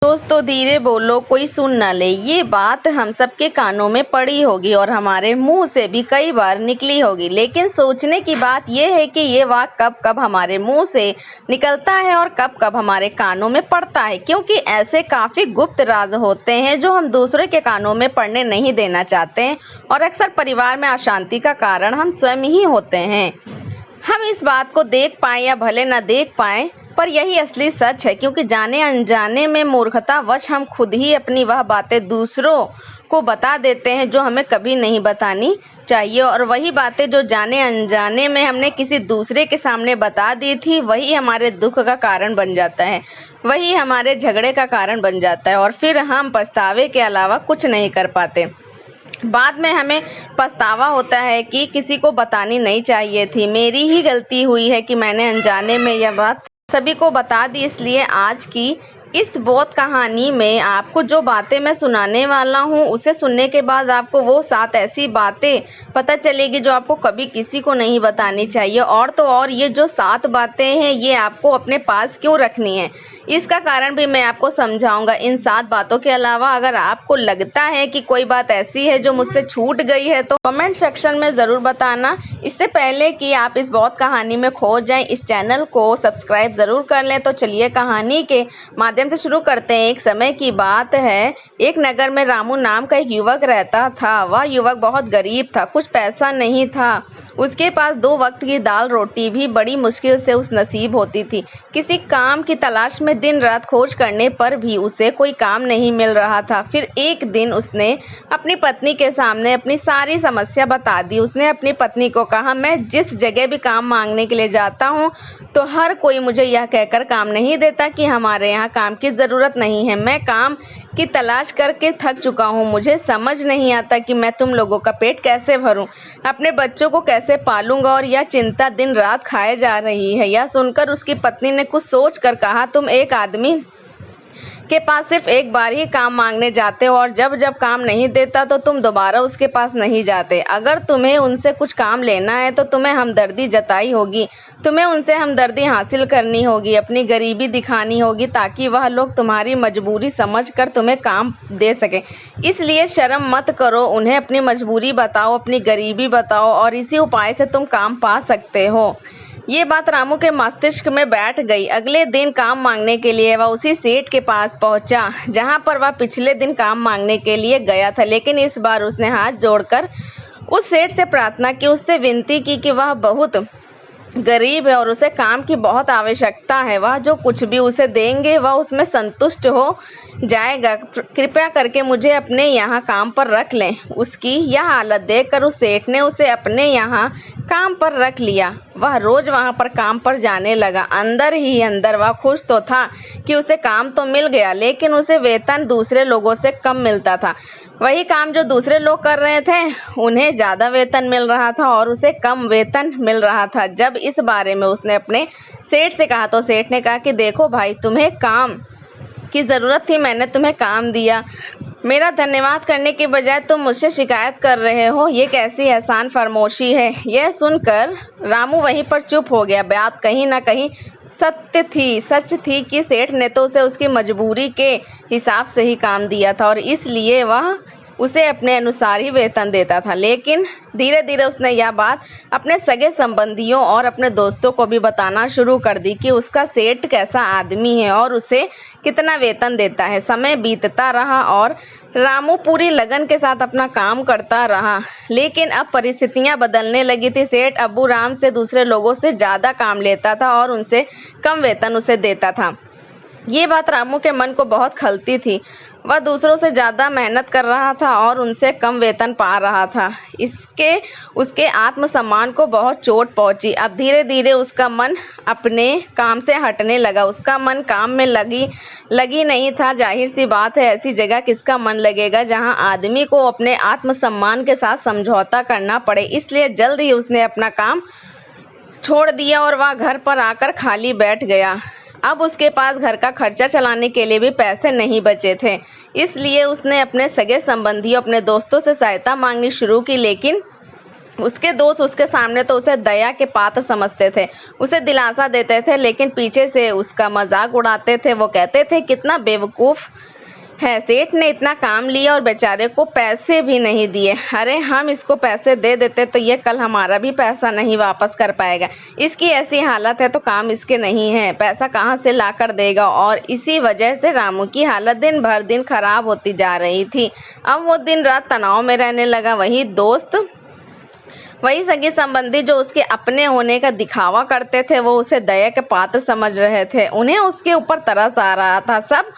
दोस्तों धीरे बोलो कोई सुन ना ले, ये बात हम सबके कानों में पड़ी होगी और हमारे मुंह से भी कई बार निकली होगी। लेकिन सोचने की बात यह है कि ये वाक कब कब हमारे मुंह से निकलता है और कब कब हमारे कानों में पड़ता है, क्योंकि ऐसे काफ़ी गुप्त राज होते हैं जो हम दूसरे के कानों में पड़ने नहीं देना चाहते हैं और अक्सर परिवार में अशांति का कारण हम स्वयं ही होते हैं। हम इस बात को देख पाएं या भले न देख पाएं, पर यही असली सच है, क्योंकि जाने अनजाने में मूर्खतावश हम खुद ही अपनी वह बातें दूसरों को बता देते हैं जो हमें कभी नहीं बतानी चाहिए। और वही बातें जो जाने अनजाने में हमने किसी दूसरे के सामने बता दी थी, वही हमारे दुख का कारण बन जाता है, वही हमारे झगड़े का कारण बन जाता है और फिर हम पछतावे के अलावा कुछ नहीं कर पाते। बाद में हमें पछतावा होता है कि किसी को बतानी नहीं चाहिए थी, मेरी ही गलती हुई है कि मैंने अनजाने में यह बात सभी को बता दी। इसलिए आज की इस बोध कहानी में आपको जो बातें मैं सुनाने वाला हूँ, उसे सुनने के बाद आपको वो 7 ऐसी बातें पता चलेगी जो आपको कभी किसी को नहीं बतानी चाहिए। और तो और ये जो 7 बातें हैं, ये आपको अपने पास क्यों रखनी है, इसका कारण भी मैं आपको समझाऊंगा। इन 7 बातों के अलावा अगर आपको लगता है कि कोई बात ऐसी है जो मुझसे छूट गई है तो कमेंट सेक्शन में ज़रूर बताना। इससे पहले कि आप इस बहुत कहानी में खो जाएं, इस चैनल को सब्सक्राइब ज़रूर कर लें। तो चलिए कहानी के माध्यम से शुरू करते हैं। एक समय की बात है, एक नगर में रामू नाम का एक युवक रहता था। वह युवक बहुत गरीब था, कुछ पैसा नहीं था, उसके पास 2 वक्त की दाल रोटी भी बड़ी मुश्किल से उस नसीब होती थी। किसी काम की तलाश में दिन रात खोज करने पर भी उसे कोई काम नहीं मिल रहा था। फिर एक दिन उसने अपनी पत्नी के सामने अपनी सारी समस्या बता दी। उसने अपनी पत्नी को कहा, मैं जिस जगह भी काम मांगने के लिए जाता हूँ तो हर कोई मुझे यह कहकर काम नहीं देता कि हमारे यहाँ काम की ज़रूरत नहीं है। मैं काम की तलाश करके थक चुका हूँ, मुझे समझ नहीं आता कि मैं तुम लोगों का पेट कैसे भरूं, अपने बच्चों को कैसे पालूंगा, और यह चिंता दिन रात खाए जा रही है। यह सुनकर उसकी पत्नी ने कुछ सोच कर कहा, तुम एक आदमी के पास सिर्फ एक बार ही काम मांगने जाते हो और जब जब काम नहीं देता तो तुम दोबारा उसके पास नहीं जाते। अगर तुम्हें उनसे कुछ काम लेना है तो तुम्हें हमदर्दी जताई होगी, तुम्हें उनसे हमदर्दी हासिल करनी होगी, अपनी गरीबी दिखानी होगी ताकि वह लोग तुम्हारी मजबूरी समझकर तुम्हें काम दे सकें। इसलिए शर्म मत करो, उन्हें अपनी मजबूरी बताओ, अपनी गरीबी बताओ और इसी उपाय से तुम काम पा सकते हो। ये बात रामू के मस्तिष्क में बैठ गई। अगले दिन काम मांगने के लिए वह उसी सेठ के पास पहुंचा जहां पर वह पिछले दिन काम मांगने के लिए गया था। लेकिन इस बार उसने हाथ जोड़कर उस सेठ से प्रार्थना की, उससे विनती की कि वह बहुत गरीब है और उसे काम की बहुत आवश्यकता है। वह जो कुछ भी उसे देंगे वह उसमें संतुष्ट हो जाएगा। कृपया करके मुझे अपने यहाँ काम पर रख लें। उसकी यह हालत देखकर उस सेठ ने उसे अपने यहाँ काम पर रख लिया। वह रोज़ वहाँ पर काम पर जाने लगा। अंदर ही अंदर वह खुश तो था कि उसे काम तो मिल गया, लेकिन उसे वेतन दूसरे लोगों से कम मिलता था। वही काम जो दूसरे लोग कर रहे थे, उन्हें ज़्यादा वेतन मिल रहा था और उसे कम वेतन मिल रहा था। जब इस बारे में उसने अपने सेठ से कहा तो सेठ ने कहा कि देखो भाई, तुम्हें काम की ज़रूरत थी, मैंने तुम्हें काम दिया, मेरा धन्यवाद करने के बजाय तुम मुझसे शिकायत कर रहे हो, ये कैसी एहसान फरामोशी है। यह सुनकर रामू वहीं पर चुप हो गया। बात कहीं ना कहीं सच थी कि सेठ ने तो उसे उसकी मजबूरी के हिसाब से ही काम दिया था और इसलिए वह उसे अपने अनुसार ही वेतन देता था। लेकिन धीरे धीरे उसने यह बात अपने सगे संबंधियों और अपने दोस्तों को भी बताना शुरू कर दी कि उसका सेठ कैसा आदमी है और उसे कितना वेतन देता है। समय बीतता रहा और रामू पूरी लगन के साथ अपना काम करता रहा, लेकिन अब परिस्थितियां बदलने लगी थी। सेठ अब्बू राम से दूसरे लोगों से ज़्यादा काम लेता था और उनसे कम वेतन उसे देता था। ये बात रामू के मन को बहुत खलती थी। वह दूसरों से ज़्यादा मेहनत कर रहा था और उनसे कम वेतन पा रहा था। इसके उसके आत्मसम्मान को बहुत चोट पहुंची। अब धीरे धीरे उसका मन अपने काम से हटने लगा। उसका मन काम में लगी नहीं था। जाहिर सी बात है, ऐसी जगह किसका मन लगेगा जहां आदमी को अपने आत्मसम्मान के साथ समझौता करना पड़े। इसलिए जल्द ही उसने अपना काम छोड़ दिया और वह घर पर आकर खाली बैठ गया। अब उसके पास घर का खर्चा चलाने के लिए भी पैसे नहीं बचे थे। इसलिए उसने अपने सगे संबंधियों, अपने दोस्तों से सहायता मांगनी शुरू की, लेकिन उसके दोस्त उसके सामने तो उसे दया के पात्र समझते थे, उसे दिलासा देते थे, लेकिन पीछे से उसका मजाक उड़ाते थे। वो कहते थे कितना बेवकूफ़ है, सेठ ने इतना काम लिया और बेचारे को पैसे भी नहीं दिए। अरे हम इसको पैसे दे देते तो ये कल हमारा भी पैसा नहीं वापस कर पाएगा। इसकी ऐसी हालत है तो काम इसके नहीं है, पैसा कहाँ से ला कर देगा। और इसी वजह से रामू की हालत दिन भर दिन खराब होती जा रही थी। अब वो दिन रात तनाव में रहने लगा। वही दोस्त, वही सगे संबंधी जो उसके अपने होने का दिखावा करते थे, वो उसे दया के पात्र समझ रहे थे। उन्हें उसके ऊपर तरस आ रहा था। सब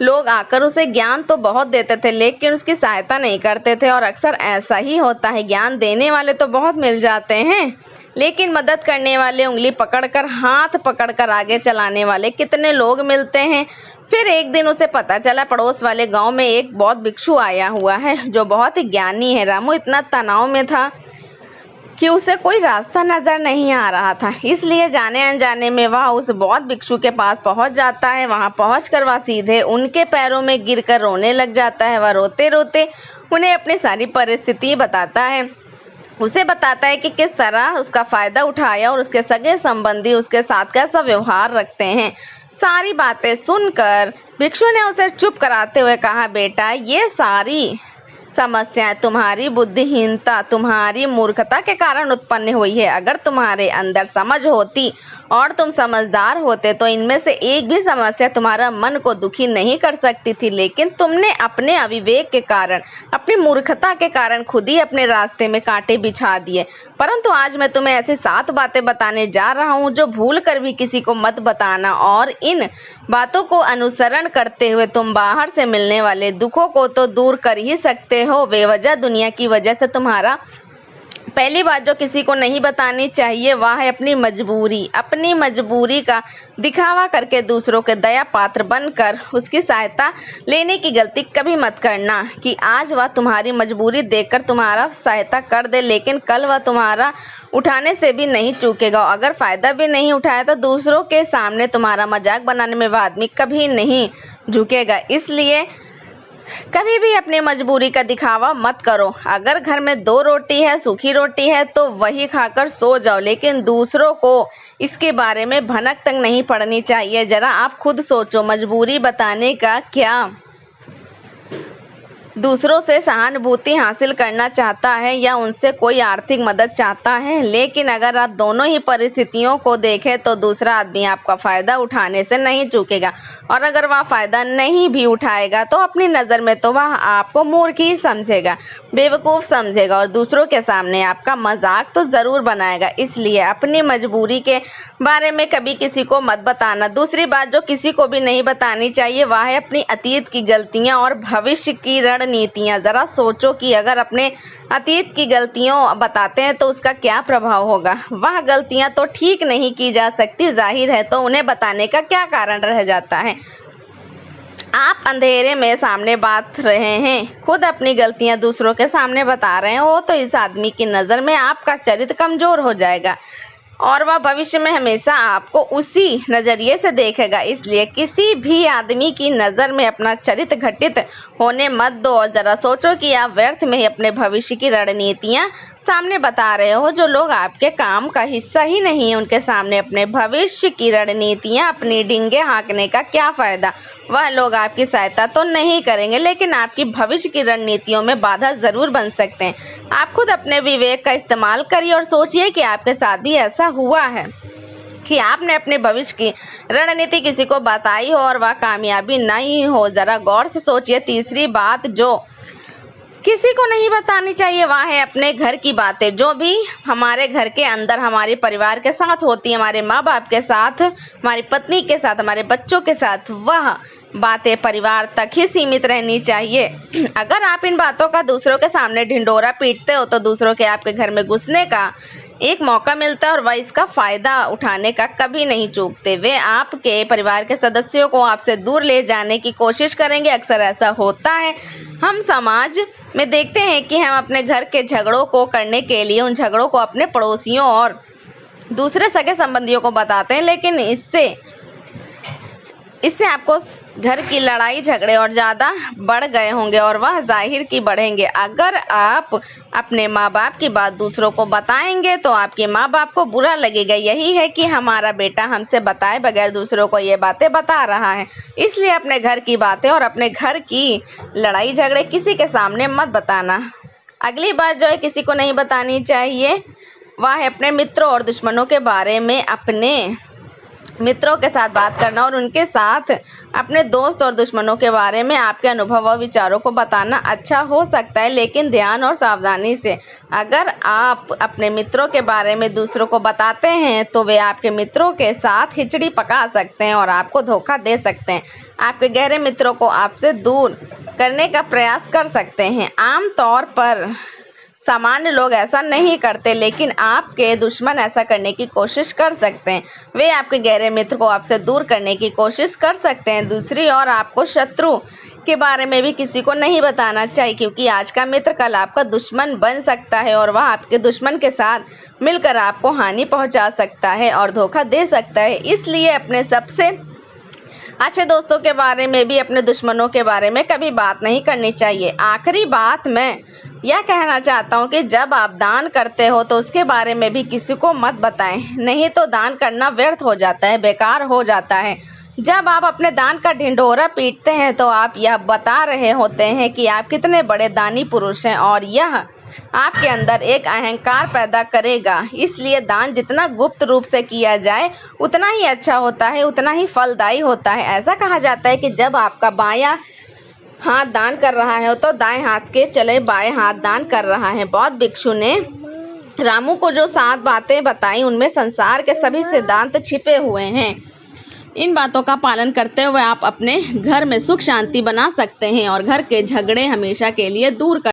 लोग आकर उसे ज्ञान तो बहुत देते थे, लेकिन उसकी सहायता नहीं करते थे। और अक्सर ऐसा ही होता है, ज्ञान देने वाले तो बहुत मिल जाते हैं, लेकिन मदद करने वाले, उंगली पकड़कर, हाथ पकड़कर आगे चलाने वाले कितने लोग मिलते हैं। फिर एक दिन उसे पता चला पड़ोस वाले गांव में एक बौद्ध भिक्षु आया हुआ है जो बहुत ही ज्ञानी है। रामू इतना तनाव में था कि उसे कोई रास्ता नजर नहीं आ रहा था, इसलिए जाने अनजाने में वह उस बौद्ध भिक्षु के पास पहुंच जाता है। वहां पहुंचकर वह सीधे उनके पैरों में गिरकर रोने लग जाता है। वह रोते रोते उन्हें अपनी सारी परिस्थिति बताता है। उसे बताता है कि किस तरह उसका फायदा उठाया और उसके सगे संबंधी उसके साथ कैसा व्यवहार रखते हैं। सारी बातें सुनकर भिक्षु ने उसे चुप कराते हुए कहा, बेटा, ये सारी समस्याएं तुम्हारी बुद्धिहीनता, तुम्हारी मूर्खता के कारण उत्पन्न हुई है। अगर तुम्हारे अंदर समझ होती और तुम समझदार होते तो इनमें से एक भी समस्या तुम्हारा मन को दुखी नहीं कर सकती थी, लेकिन तुमने अपने अविवेक के कारण, अपनी मूर्खता के कारण खुद ही अपने रास्ते में कांटे बिछा दिए। परंतु आज मैं तुम्हें ऐसी 7 बातें बताने जा रहा हूँ जो भूल कर भी किसी को मत बताना, और इन बातों को अनुसरण करते हुए तुम बाहर से मिलने वाले दुखों को तो दूर कर ही सकते हो। बेवजह दुनिया की वजह से तुम्हारा पहली बात जो किसी को नहीं बतानी चाहिए वह है अपनी मजबूरी। अपनी मजबूरी का दिखावा करके दूसरों के दया पात्र बनकर उसकी सहायता लेने की गलती कभी मत करना कि आज वह तुम्हारी मजबूरी देखकर तुम्हारा सहायता कर दे, लेकिन कल वह तुम्हारा उठाने से भी नहीं चूकेगा। अगर फ़ायदा भी नहीं उठाया तो दूसरों के सामने तुम्हारा मजाक बनाने में वह आदमी कभी नहीं झुकेगा। इसलिए कभी भी अपनी मजबूरी का दिखावा मत करो। अगर घर में 2 रोटी है, सूखी रोटी है, तो वही खाकर सो जाओ, लेकिन दूसरों को इसके बारे में भनक तक नहीं पड़नी चाहिए। जरा आप खुद सोचो, मजबूरी बताने का क्या दूसरों से सहानुभूति हासिल करना चाहता है या उनसे कोई आर्थिक मदद चाहता है? लेकिन अगर आप दोनों ही परिस्थितियों को देखें तो दूसरा आदमी आपका फ़ायदा उठाने से नहीं चूकेगा, और अगर वह फ़ायदा नहीं भी उठाएगा तो अपनी नज़र में तो वह आपको मूर्ख ही समझेगा, बेवकूफ़ समझेगा, और दूसरों के सामने आपका मजाक तो ज़रूर बनाएगा। इसलिए अपनी मजबूरी के बारे में कभी किसी को मत बताना। दूसरी बात जो किसी को भी नहीं बतानी चाहिए वह है अपनी अतीत की गलतियां और भविष्य की रणनीतियां। ज़रा सोचो कि अगर अपने अतीत की गलतियों बताते हैं तो उसका क्या प्रभाव होगा। वह गलतियां तो ठीक नहीं की जा सकती, जाहिर है, तो उन्हें बताने का क्या कारण रह जाता है। आप अंधेरे में सामने बात रहे हैं, खुद अपनी गलतियां दूसरों के सामने बता रहे हो, तो इस आदमी की नज़र में आपका चरित्र कमज़ोर हो जाएगा और वह भविष्य में हमेशा आपको उसी नज़रिए से देखेगा। इसलिए किसी भी आदमी की नज़र में अपना चरित्र घटित होने मत दो, और ज़रा सोचो कि आप व्यर्थ में ही अपने भविष्य की रणनीतियाँ सामने बता रहे हो। जो लोग आपके काम का हिस्सा ही नहीं है उनके सामने अपने भविष्य की रणनीतियाँ, अपनी डींगे हाँकने का क्या फ़ायदा। वह लोग आपकी सहायता तो नहीं करेंगे, लेकिन आपकी भविष्य की रणनीतियों में बाधा ज़रूर बन सकते हैं। आप खुद अपने विवेक का इस्तेमाल करिए और सोचिए कि आपके साथ भी ऐसा हुआ है कि आपने अपने भविष्य की रणनीति किसी को बताई हो और वह कामयाबी नहीं हो। ज़रा गौर से सोचिए। तीसरी बात जो किसी को नहीं बतानी चाहिए वह है अपने घर की बातें। जो भी हमारे घर के अंदर हमारे परिवार के साथ होती है, हमारे माँ बाप के साथ, हमारी पत्नी के साथ, हमारे बच्चों के साथ, वह बातें परिवार तक ही सीमित रहनी चाहिए। अगर आप इन बातों का दूसरों के सामने ढिंढोरा पीटते हो तो दूसरों के आपके घर में घुसने का एक मौका मिलता है और वह इसका फ़ायदा उठाने का कभी नहीं चूकते। वे आपके परिवार के सदस्यों को आपसे दूर ले जाने की कोशिश करेंगे। अक्सर ऐसा होता है। हम समाज में देखते हैं कि हम अपने घर के झगड़ों को करने के लिए उन झगड़ों को अपने पड़ोसियों और दूसरे सगे संबंधियों को बताते हैं, लेकिन इससे आपको घर की लड़ाई झगड़े और ज़्यादा बढ़ गए होंगे और वह जाहिर की बढ़ेंगे। अगर आप अपने माँ बाप की बात दूसरों को बताएंगे तो आपके माँ बाप को बुरा लगेगा। यही है कि हमारा बेटा हमसे बताए बगैर दूसरों को ये बातें बता रहा है। इसलिए अपने घर की बातें और अपने घर की लड़ाई झगड़े किसी के सामने मत बताना। अगली बात जो है किसी को नहीं बतानी चाहिए, वह है अपने मित्रों और दुश्मनों के बारे में। अपने मित्रों के साथ बात करना और उनके साथ अपने दोस्त और दुश्मनों के बारे में आपके अनुभव और विचारों को बताना अच्छा हो सकता है, लेकिन ध्यान और सावधानी से। अगर आप अपने मित्रों के बारे में दूसरों को बताते हैं तो वे आपके मित्रों के साथ खिचड़ी पका सकते हैं और आपको धोखा दे सकते हैं। आपके गहरे मित्रों को आपसे दूर करने का प्रयास कर सकते हैं। आमतौर पर सामान्य लोग ऐसा नहीं करते, लेकिन आपके दुश्मन ऐसा करने की कोशिश कर सकते हैं। वे आपके गहरे मित्र को आपसे दूर करने की कोशिश कर सकते हैं। दूसरी ओर आपको शत्रु के बारे में भी किसी को नहीं बताना चाहिए, क्योंकि आज का मित्र कल आपका दुश्मन बन सकता है और वह आपके दुश्मन के साथ मिलकर आपको हानि पहुंचा सकता है और धोखा दे सकता है। इसलिए अपने सबसे अच्छे दोस्तों के बारे में भी अपने दुश्मनों के बारे में कभी बात नहीं करनी चाहिए। आखिरी बात मैं यह कहना चाहता हूँ कि जब आप दान करते हो तो उसके बारे में भी किसी को मत बताएं, नहीं तो दान करना व्यर्थ हो जाता है, बेकार हो जाता है। जब आप अपने दान का ढिंढोरा पीटते हैं तो आप यह बता रहे होते हैं कि आप कितने बड़े दानी पुरुष हैं और यह आपके अंदर एक अहंकार पैदा करेगा। इसलिए दान जितना गुप्त रूप से किया जाए उतना ही अच्छा होता है, उतना ही फलदायी होता है। ऐसा कहा जाता है कि जब आपका बायां हाथ दान कर रहा है तो दाएं हाथ के चले बाएं हाथ दान कर रहा है। बौद्ध भिक्षु ने रामू को जो 7 बातें बताई उनमें संसार के सभी सिद्धांत छिपे हुए हैं। इन बातों का पालन करते हुए आप अपने घर में सुख शांति बना सकते हैं और घर के झगड़े हमेशा के लिए दूर कर